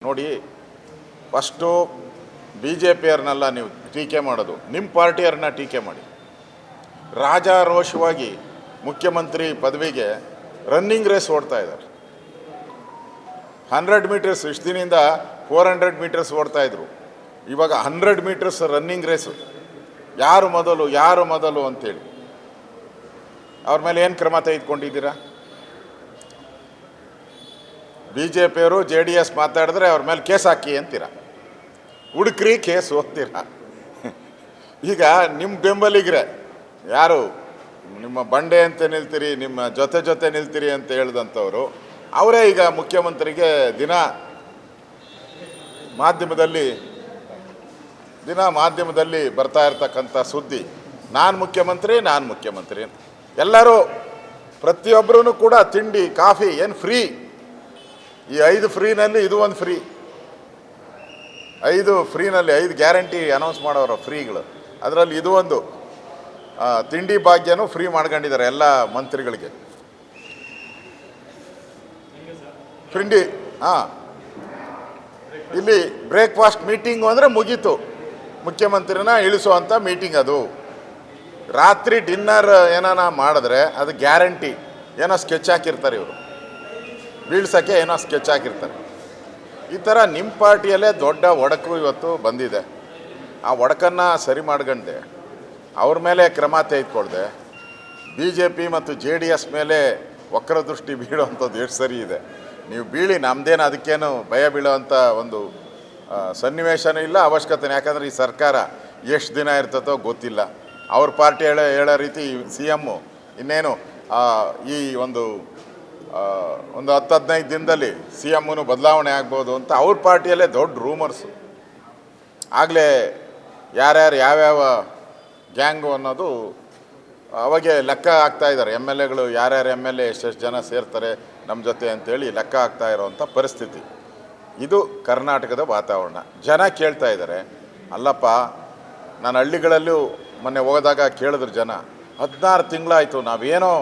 ನೋಡಿ, first B J ಪಿಯವ್ರನ್ನೆಲ್ಲ ನೀವು ಟೀಕೆ ಮಾಡೋದು, ನಿಮ್ಮ ಪಾರ್ಟಿಯವ್ರನ್ನ ಟೀಕೆ ಮಾಡಿ. ರಾಜಾರೋಷವಾಗಿ ಮುಖ್ಯಮಂತ್ರಿ ಪದವಿಗೆ ರನ್ನಿಂಗ್ ರೇಸ್ ಓಡ್ತಾ ಇದ್ದಾರೆ. 100 ಮೀಟರ್ಸ್ ಇಷ್ಟು ದಿನದಿಂದ 400 ಮೀಟರ್ಸ್ ಓಡ್ತಾಯಿದ್ರು. ಇವಾಗ 100 ಮೀಟರ್ಸ್ ರನ್ನಿಂಗ್ ರೇಸು. ಯಾರು ಮೊದಲು ಅಂತೇಳಿ ಅವ್ರ ಮೇಲೆ ಏನು ಕ್ರಮ ತೆಗೆದುಕೊಂಡಿದ್ದೀರಾ? ಬಿ ಜೆ ಪಿಯವರು JDS ಮಾತಾಡಿದ್ರೆ ಅವ್ರ ಮೇಲೆ ಕೇಸ್ ಹಾಕಿ ಅಂತೀರ, ಹುಡುಕ್ರಿ ಕೇಸ್ ಹೋಗ್ತೀರ. ಈಗ ನಿಮ್ಮ ಬೆಂಬಲಿಗರೆ ಯಾರು ನಿಮ್ಮ ಬಂಡೆ ಅಂತ ನಿಲ್ತೀರಿ, ನಿಮ್ಮ ಜೊತೆ ನಿಲ್ತೀರಿ ಅಂತ ಹೇಳ್ದಂಥವ್ರು ಅವರೇ ಈಗ ಮುಖ್ಯಮಂತ್ರಿಗೆ ದಿನ ಮಾಧ್ಯಮದಲ್ಲಿ ಬರ್ತಾ ಇರ್ತಕ್ಕಂಥ ಸುದ್ದಿ, ನಾನು ಮುಖ್ಯಮಂತ್ರಿ. ಎಲ್ಲರೂ ಪ್ರತಿಯೊಬ್ಬರೂ ಕೂಡ ತಿಂಡಿ ಕಾಫಿ ಏನು ಫ್ರೀ. ಈ 5 ಫ್ರೀನಲ್ಲಿ ಇದು ಒಂದು ಫ್ರೀ. 5 ಫ್ರೀನಲ್ಲಿ 5 ಗ್ಯಾರಂಟಿ ಅನೌನ್ಸ್ ಮಾಡೋರು ಫ್ರೀಗಳು, ಅದರಲ್ಲಿ ಇದು ಒಂದು ತಿಂಡಿ ಭಾಗ್ಯನೂ ಫ್ರೀ ಮಾಡ್ಕೊಂಡಿದ್ದಾರೆ ಎಲ್ಲ ಮಂತ್ರಿಗಳಿಗೆ. ತಿಂಡಿ ಇಲ್ಲಿ ಬ್ರೇಕ್ಫಾಸ್ಟ್ ಮೀಟಿಂಗು ಅಂದರೆ ಮುಗೀತು, ಮುಖ್ಯಮಂತ್ರಿನ ಇಳಿಸುವಂಥ ಮೀಟಿಂಗ್ ಅದು. ರಾತ್ರಿ ಡಿನ್ನರ್ ಏನಾನ ಮಾಡಿದ್ರೆ ಅದು ಗ್ಯಾರಂಟಿ, ಏನೋ ಸ್ಕೆಚ್ ಹಾಕಿರ್ತಾರೆ ಇವರು, ಬೀಳ್ಸೋಕ್ಕೆ ಏನೋ ಸ್ಕೆಚ್ ಹಾಕಿರ್ತಾರೆ. ಈ ಥರ ನಿಮ್ಮ ಪಾರ್ಟಿಯಲ್ಲೇ ದೊಡ್ಡ ಒಡಕು ಇವತ್ತು ಬಂದಿದೆ. ಆ ಒಡಕನ್ನು ಸರಿ ಮಾಡ್ಕೊಂಡೆ ಅವ್ರ ಮೇಲೆ ಕ್ರಮ ತೆಗೆದುಕೊಳ್ದೆ BJP ಮತ್ತು JDS ಮೇಲೆ ವಕ್ರದೃಷ್ಟಿ ಬೀಳುವಂಥದ್ದು ಎಷ್ಟು ಸರಿ ಇದೆ. ನೀವು ಬೀಳಿ, ನಮ್ಮದೇನು ಅದಕ್ಕೇನು ಭಯ ಬೀಳುವಂಥ ಒಂದು ಸನ್ನಿವೇಶನೂ ಇಲ್ಲ, ಅವಶ್ಯಕತೆ. ಯಾಕಂದರೆ ಈ ಸರ್ಕಾರ ಎಷ್ಟು ದಿನ ಇರ್ತದೋ ಗೊತ್ತಿಲ್ಲ. ಅವ್ರ ಪಾರ್ಟಿ ಹೇಳೋ ರೀತಿ CM ಇನ್ನೇನು ಈ ಒಂದು 10-15 ದಿನದಲ್ಲಿ CMನೂ ಬದಲಾವಣೆ ಆಗ್ಬೋದು ಅಂತ ಅವ್ರ ಪಾರ್ಟಿಯಲ್ಲೇ ದೊಡ್ಡ ರೂಮರ್ಸು. ಆಗಲೇ ಯಾವ್ಯಾವ ಗ್ಯಾಂಗು ಅನ್ನೋದು ಅವಾಗೆ ಲೆಕ್ಕ ಆಗ್ತಾಯಿದ್ದಾರೆ. MLAಗಳು ಯಾರ್ಯಾರು MLA ಎಷ್ಟೆಷ್ಟು ಜನ ಸೇರ್ತಾರೆ ನಮ್ಮ ಜೊತೆ ಅಂತೇಳಿ ಲೆಕ್ಕ ಆಗ್ತಾ ಇರೋವಂಥ ಪರಿಸ್ಥಿತಿ. ಇದು ಕರ್ನಾಟಕದ ವಾತಾವರಣ. ಜನ ಕೇಳ್ತಾ ಇದ್ದಾರೆ, ಅಲ್ಲಪ್ಪ, ನಾನು ಹಳ್ಳಿಗಳಲ್ಲೂ ಮೊನ್ನೆ ಹೋದಾಗ ಕೇಳಿದ್ರು ಜನ, 16 ತಿಂಗಳಾಯಿತು ನಾವೇನೋ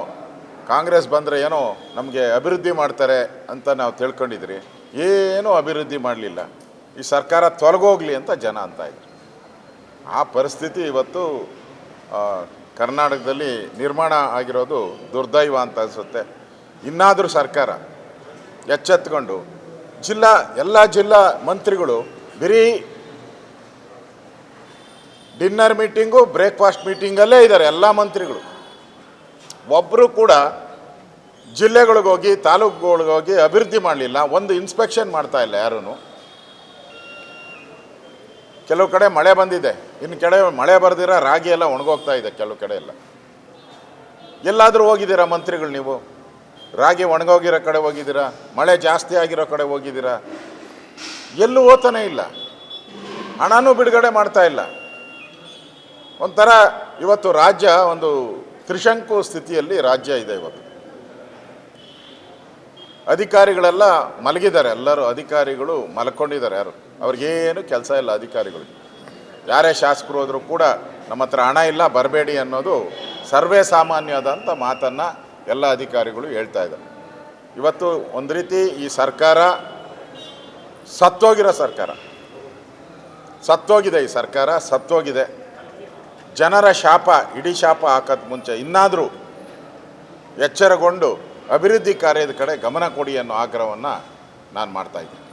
ಕಾಂಗ್ರೆಸ್ ಬಂದರೆ ಏನೋ ನಮಗೆ ಅಭಿವೃದ್ಧಿ ಮಾಡ್ತಾರೆ ಅಂತ ನಾವು ತಿಳ್ಕೊಂಡಿದ್ರಿ, ಏನೂ ಅಭಿವೃದ್ಧಿ ಮಾಡಲಿಲ್ಲ, ಈ ಸರ್ಕಾರ ತೊಲಗೋಗ್ಲಿ ಅಂತ ಜನ ಅಂತಾಯಿದ್ರು. ಆ ಪರಿಸ್ಥಿತಿ ಇವತ್ತು ಕರ್ನಾಟಕದಲ್ಲಿ ನಿರ್ಮಾಣ ಆಗಿರೋದು ದುರ್ದೈವ ಅಂತ ಅನಿಸುತ್ತೆ. ಇನ್ನಾದರೂ ಸರ್ಕಾರ ಎಚ್ಚೆತ್ಕೊಂಡು ಎಲ್ಲ ಜಿಲ್ಲಾ ಮಂತ್ರಿಗಳು ಬರೀ ಡಿನ್ನರ್ ಮೀಟಿಂಗು ಬ್ರೇಕ್ಫಾಸ್ಟ್ ಮೀಟಿಂಗಲ್ಲೇ ಇದ್ದಾರೆ. ಎಲ್ಲ ಮಂತ್ರಿಗಳು ಒಬ್ಬರು ಕೂಡ ಜಿಲ್ಲೆಗಳಿಗೋಗಿ ತಾಲೂಕುಗಳಿಗೋಗಿ ಅಭಿವೃದ್ಧಿ ಮಾಡಲಿಲ್ಲ, ಒಂದು ಇನ್ಸ್ಪೆಕ್ಷನ್ ಮಾಡ್ತಾ ಇಲ್ಲ ಯಾರೂ. ಕೆಲವು ಕಡೆ ಮಳೆ ಬಂದಿದೆ, ಇನ್ನು ಕಡೆ ಮಳೆ ಬರ್ದಿರ ರಾಗಿ ಎಲ್ಲ ಒಣಗೋಗ್ತಾ ಇದೆ ಕೆಲವು ಕಡೆ ಎಲ್ಲ. ಎಲ್ಲಾದರೂ ಹೋಗಿದ್ದೀರಾ ಮಂತ್ರಿಗಳು ನೀವು? ರಾಗಿ ಒಣಗೋಗಿರೋ ಕಡೆ ಹೋಗಿದ್ದೀರಾ? ಮಳೆ ಜಾಸ್ತಿ ಆಗಿರೋ ಕಡೆ ಹೋಗಿದ್ದೀರಾ? ಎಲ್ಲೂ ಹೋಗ್ತಾನೆ ಇಲ್ಲ, ಹಣನೂ ಬಿಡುಗಡೆ ಮಾಡ್ತಾ ಇಲ್ಲ. ಒಂಥರ ಇವತ್ತು ರಾಜ್ಯ ಒಂದು ತ್ರಿಶಂಕು ಸ್ಥಿತಿಯಲ್ಲಿ ರಾಜ್ಯ ಇದೆ. ಇವತ್ತು ಅಧಿಕಾರಿಗಳೆಲ್ಲ ಮಲಗಿದ್ದಾರೆ, ಎಲ್ಲರೂ ಅಧಿಕಾರಿಗಳು ಮಲ್ಕೊಂಡಿದ್ದಾರೆ. ಅವ್ರಿಗೇನು ಕೆಲಸ ಇಲ್ಲ ಅಧಿಕಾರಿಗಳು. ಯಾರೇ ಶಾಸಕರು ಹೋದರೂ ಕೂಡ ನಮ್ಮ ಹತ್ರ ಹಣ ಇಲ್ಲ ಬರಬೇಡಿ ಅನ್ನೋದು ಸರ್ವೇ ಸಾಮಾನ್ಯವಾದಂಥ ಮಾತನ್ನು ಎಲ್ಲ ಅಧಿಕಾರಿಗಳು ಹೇಳ್ತಾ ಇದ್ದಾರೆ. ಇವತ್ತು ಒಂದು ರೀತಿ ಈ ಸರ್ಕಾರ ಸತ್ತೋಗಿರೋ ಸರ್ಕಾರ, ಸತ್ತೋಗಿದೆ. ಈ ಸರ್ಕಾರ ಸತ್ತೋಗಿದೆ. ಜನರ ಶಾಪ, ಇಡೀ ಶಾಪ ಹಾಕೋದು ಮುಂಚೆ ಇನ್ನಾದರೂ ಎಚ್ಚರಗೊಂಡು ಅಭಿವೃದ್ಧಿ ಕಾರ್ಯದ ಕಡೆ ಗಮನ ಕೊಡಿ ಅನ್ನೋ ಆಗ್ರಹವನ್ನು ನಾನು ಮಾಡ್ತಾಯಿದ್ದೀನಿ.